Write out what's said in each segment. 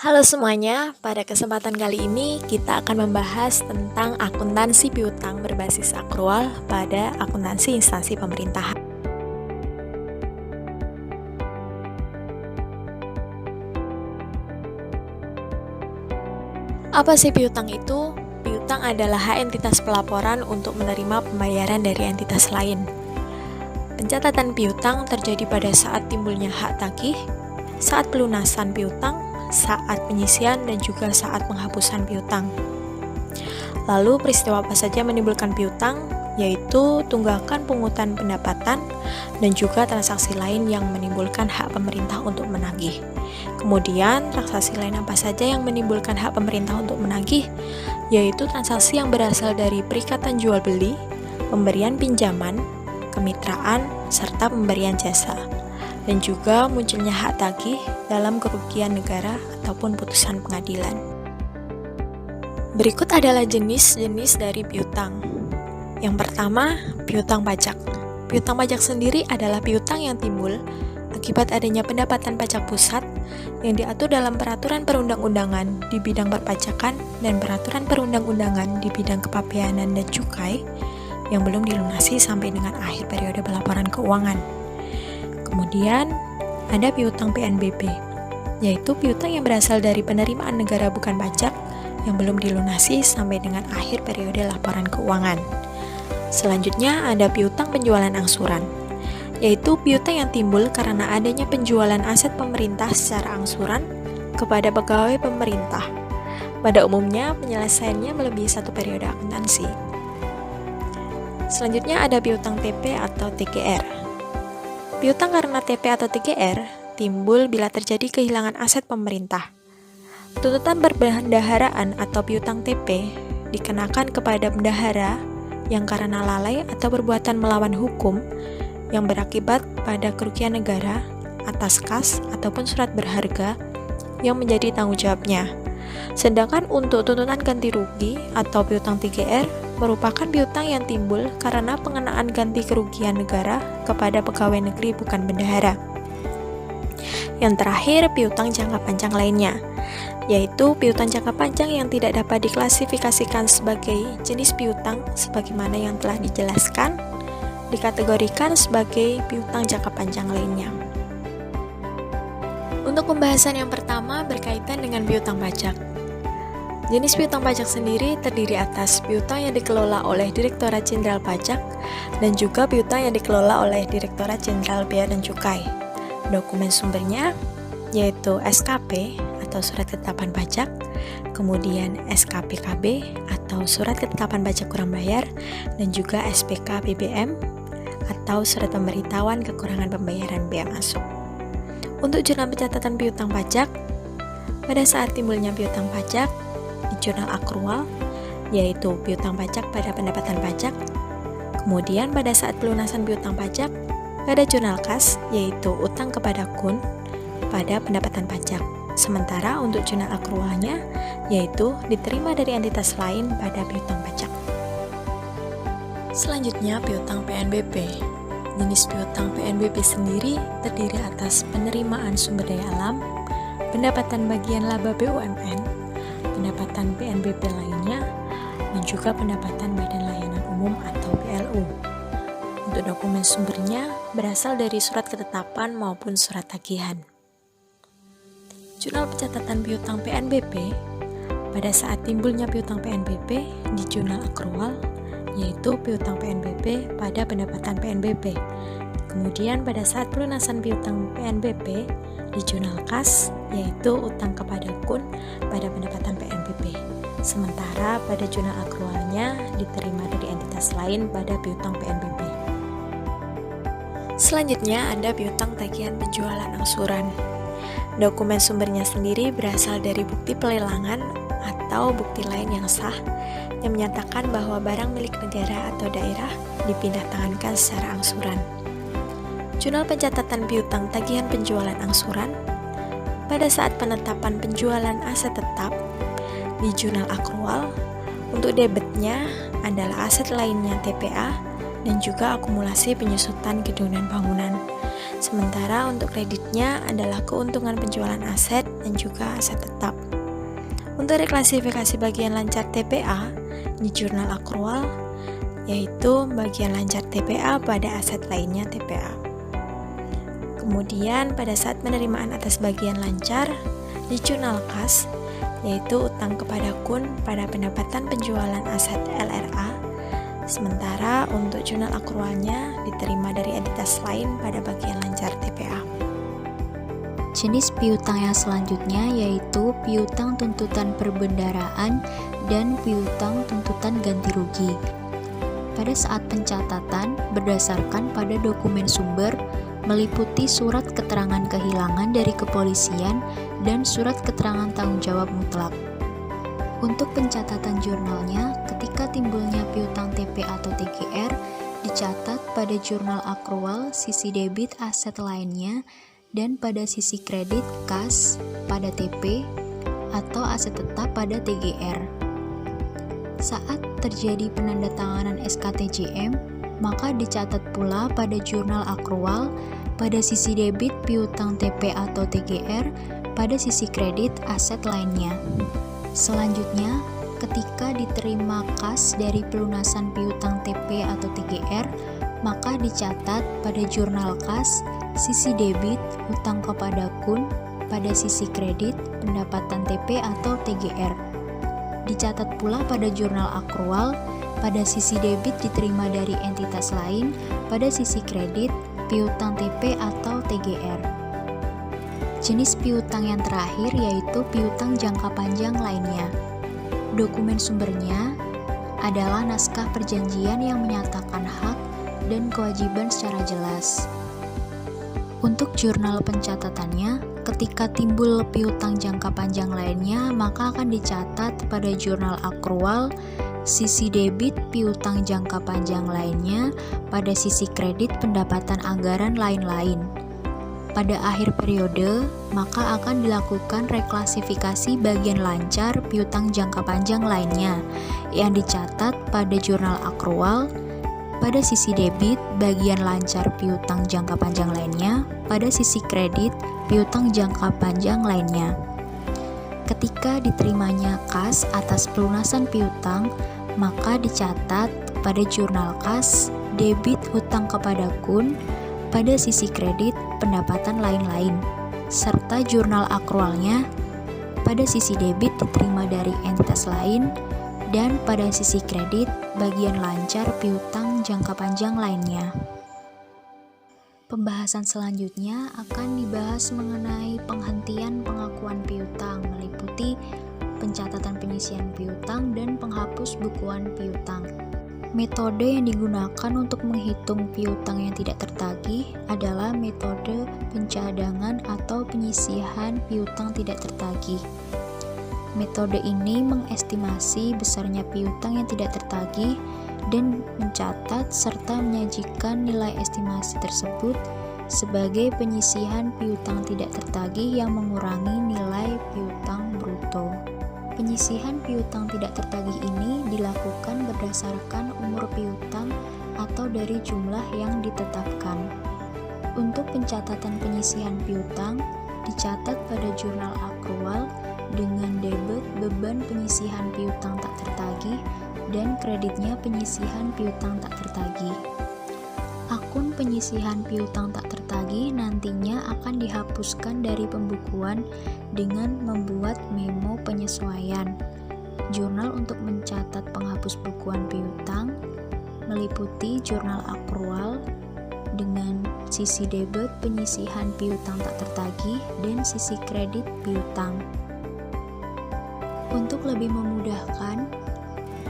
Halo semuanya, pada kesempatan kali ini kita akan membahas tentang akuntansi piutang berbasis akrual pada akuntansi instansi pemerintahan. Apa sih piutang itu? Piutang adalah hak entitas pelaporan untuk menerima pembayaran dari entitas lain. Pencatatan piutang terjadi pada saat timbulnya hak tagih, saat pelunasan piutang, saat penyisian, dan juga saat penghapusan piutang. Lalu peristiwa apa saja menimbulkan piutang, yaitu tunggakan pungutan pendapatan dan juga transaksi lain yang menimbulkan hak pemerintah untuk menagih. Kemudian transaksi lain apa saja yang menimbulkan hak pemerintah untuk menagih, yaitu transaksi yang berasal dari perikatan jual beli, pemberian pinjaman, kemitraan, serta pemberian jasa, dan juga munculnya hak tagih dalam kerugian negara ataupun putusan pengadilan. Berikut adalah jenis-jenis dari piutang. Yang pertama, piutang pajak. Piutang pajak sendiri adalah piutang yang timbul akibat adanya pendapatan pajak pusat yang diatur dalam peraturan perundang-undangan di bidang perpajakan dan peraturan perundang-undangan di bidang kepabeanan dan cukai yang belum dilunasi sampai dengan akhir periode pelaporan keuangan. Kemudian, ada piutang PNBP, yaitu piutang yang berasal dari penerimaan negara bukan pajak yang belum dilunasi sampai dengan akhir periode laporan keuangan. Selanjutnya, ada piutang penjualan angsuran, yaitu piutang yang timbul karena adanya penjualan aset pemerintah secara angsuran kepada pegawai pemerintah. Pada umumnya, penyelesaiannya melebihi satu periode akuntansi. Selanjutnya ada piutang TP atau TGR. Piutang karena TP atau TGR timbul bila terjadi kehilangan aset pemerintah. Tuntutan perbendaharaan atau piutang TP dikenakan kepada bendahara yang karena lalai atau perbuatan melawan hukum yang berakibat pada kerugian negara atas kas ataupun surat berharga yang menjadi tanggung jawabnya. Sedangkan untuk tuntutan ganti rugi atau piutang TGR merupakan piutang yang timbul karena pengenaan ganti kerugian negara kepada pegawai negeri bukan bendahara. Yang terakhir, piutang jangka panjang lainnya, yaitu piutang jangka panjang yang tidak dapat diklasifikasikan sebagai jenis piutang sebagaimana yang telah dijelaskan, dikategorikan sebagai piutang jangka panjang lainnya. Untuk pembahasan yang pertama berkaitan dengan piutang pajak. Jenis piutang pajak sendiri terdiri atas piutang yang dikelola oleh Direktorat Jenderal Pajak dan juga piutang yang dikelola oleh Direktorat Jenderal Bea dan Cukai. Dokumen sumbernya yaitu SKP atau Surat Ketetapan Pajak, kemudian SKPKB atau Surat Ketetapan Pajak Kurang Bayar, dan juga SPK BBM atau Surat Pemberitahuan Kekurangan Pembayaran Bea Masuk. Untuk jurnal pencatatan piutang pajak, pada saat timbulnya piutang pajak di jurnal akrual, yaitu piutang pajak pada pendapatan pajak. Kemudian pada saat pelunasan piutang pajak, pada jurnal kas, yaitu utang kepada kun pada pendapatan pajak. Sementara untuk jurnal akrualnya, yaitu diterima dari entitas lain pada piutang pajak. Selanjutnya, piutang PNBP. Jenis piutang PNBP sendiri terdiri atas penerimaan sumber daya alam, pendapatan bagian laba BUMN, pendapatan PNBP lainnya, dan juga pendapatan Badan Layanan Umum atau BLU. Untuk dokumen sumbernya berasal dari surat ketetapan maupun surat tagihan. Jurnal pencatatan piutang PNBP, pada saat timbulnya piutang PNBP di jurnal akrual, yaitu piutang PNBP pada pendapatan PNBP. Kemudian pada saat pelunasan piutang PNBP di jurnal kas, yaitu utang kepada kun pada pendapatan PNBP. Sementara pada jurnal akrualnya diterima dari entitas lain pada piutang PNBP. Selanjutnya ada piutang tagihan penjualan angsuran. Dokumen sumbernya sendiri berasal dari bukti pelelangan atau bukti lain yang sah yang menyatakan bahwa barang milik negara atau daerah dipindah tangankan secara angsuran. Jurnal pencatatan piutang tagihan penjualan angsuran pada saat penetapan penjualan aset tetap di jurnal akrual, untuk debitnya adalah aset lainnya TPA dan juga akumulasi penyusutan gedung dan bangunan. Sementara untuk kreditnya adalah keuntungan penjualan aset dan juga aset tetap. Untuk reklasifikasi bagian lancar TPA di jurnal akrual, yaitu bagian lancar TPA pada aset lainnya TPA. Kemudian pada saat penerimaan atas bagian lancar di jurnal kas, yaitu utang kepada kun pada pendapatan penjualan aset LRA, sementara untuk jurnal akrualnya diterima dari entitas lain pada bagian lancar TPA. Jenis piutang yang selanjutnya yaitu piutang tuntutan perbendaraan dan piutang tuntutan ganti rugi. Pada saat pencatatan berdasarkan pada dokumen sumber meliputi surat keterangan kehilangan dari kepolisian dan surat keterangan tanggung jawab mutlak. Untuk pencatatan jurnalnya, ketika timbulnya piutang TP atau TGR, dicatat pada jurnal akrual sisi debit aset lainnya dan pada sisi kredit kas pada TP atau aset tetap pada TGR. Saat terjadi penandatanganan SKTJM, maka dicatat pula pada jurnal akrual pada sisi debit piutang TP atau TGR pada sisi kredit aset lainnya. Selanjutnya, ketika diterima kas dari pelunasan piutang TP atau TGR, maka dicatat pada jurnal kas sisi debit utang kepada kun pada sisi kredit pendapatan TP atau TGR. Dicatat pula pada jurnal akrual pada sisi debit diterima dari entitas lain pada sisi kredit piutang TP atau TGR. Jenis piutang yang terakhir yaitu piutang jangka panjang lainnya. Dokumen sumbernya adalah naskah perjanjian yang menyatakan hak dan kewajiban secara jelas. Untuk jurnal pencatatannya, ketika timbul piutang jangka panjang lainnya, maka akan dicatat pada jurnal akrual sisi debit piutang jangka panjang lainnya pada sisi kredit pendapatan anggaran lain-lain. Pada akhir periode, maka akan dilakukan reklasifikasi bagian lancar piutang jangka panjang lainnya yang dicatat pada jurnal akrual pada sisi debit bagian lancar piutang jangka panjang lainnya pada sisi kredit piutang jangka panjang lainnya. Ketika diterimanya kas atas pelunasan piutang, maka dicatat pada jurnal kas debit hutang kepada kun pada sisi kredit pendapatan lain-lain, serta jurnal akrualnya pada sisi debit diterima dari entitas lain dan pada sisi kredit bagian lancar piutang jangka panjang lainnya. Pembahasan selanjutnya akan dibahas mengenai penghentian pengakuan piutang, meliputi pencatatan penyisian piutang dan penghapus bukuan piutang. Metode yang digunakan untuk menghitung piutang yang tidak tertagih adalah metode pencadangan atau penyisihan piutang tidak tertagih. Metode ini mengestimasi besarnya piutang yang tidak tertagih dan mencatat serta menyajikan nilai estimasi tersebut sebagai penyisihan piutang tidak tertagih yang mengurangi nilai piutang bruto. Penyisihan piutang tidak tertagih ini dilakukan berdasarkan umur piutang atau dari jumlah yang ditetapkan. Untuk pencatatan penyisihan piutang dicatat pada jurnal akrual dengan debit beban penyisihan piutang tak tertagih dan kreditnya penyisihan piutang tak tertagih. Akun penyisihan piutang tak tertagih nantinya akan dihapuskan dari pembukuan dengan membuat memo penyesuaian. Jurnal untuk mencatat penghapus bukuan piutang meliputi jurnal akrual dengan sisi debit penyisihan piutang tak tertagih dan sisi kredit piutang. Untuk lebih memudahkan,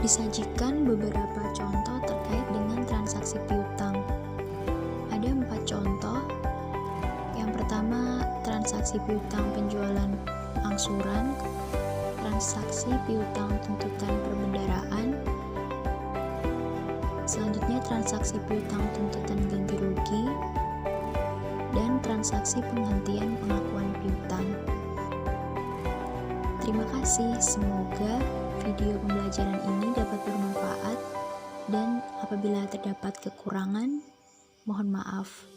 disajikan beberapa contoh terkait dengan transaksi piutang. Ada 4 contoh. Yang pertama, transaksi piutang penjualan angsuran, transaksi piutang tuntutan perbendaraan, selanjutnya transaksi piutang tuntutan ganti rugi, dan transaksi penghentian pengakuan piutang. Terima kasih, semoga video pembelajaran ini dapat bermanfaat dan apabila terdapat kekurangan, mohon maaf.